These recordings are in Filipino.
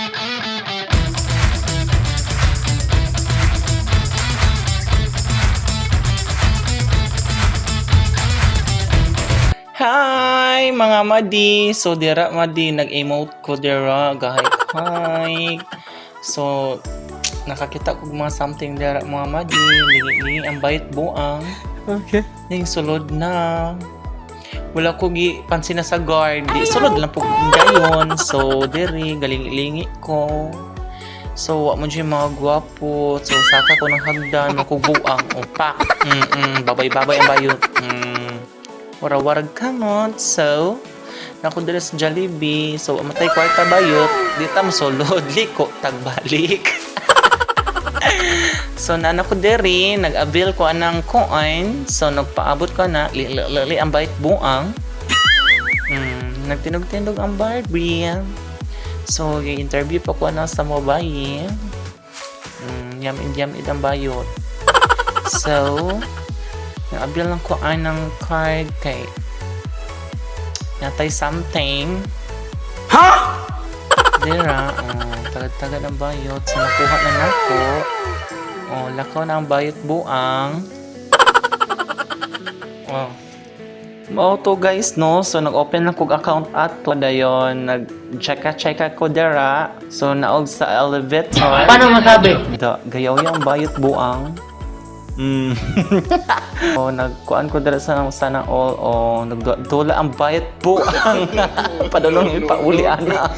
Hi mga madi. So dira madi nag-emote ko dira gahay hi. So nakakita ko mga something dira mga madi, lingi ang bayot buang. Okay. Ning sulod na. Wala ko gi pansin na sa guard. Di sulod lang po dayon. So diri galing-lingi ko. So, wa mo dyan mga gwapo. So, saka ko ng hagdan, makubuang. O, pak. Babay-babay ang bayot. Wara-warag kamot. So, naku dala sa Jollibee. So, amatay kwarta bayot. Di ta masulod. Liko, tagbalik. So, nana ko diri. Nag-avail ko anang coin. So, nagpaabot ko na. Li ang bayot buang. Nagtinog-tinog ang Barbie. So, i-interview pa ko na sa mobile. Yam ang bayot. So, nag-abil lang ko ng card kay natay something. Ha? Dira, tagad-tagad ang bayot. So, nakuha na nako. Lakaw na ang bayot buang. To guys, no? So, nag-open lang kong account ato. Dayon, nag-checka ko dira. So, naog sa elevator. Paano masabi? Gayaw yung bayot buang. Nagkuan ko dira sa sana all. Nagdula ang bayot buang. Padulong ipauli ana.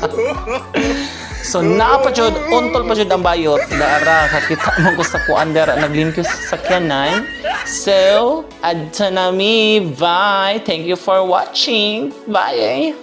So, napajud, untol pa jud ang bayot. Dara, kakita mo ko sa kuan dira. Naglink ko sa sakyanan. So, adto na mi. Bye. Thank you for watching. Bye.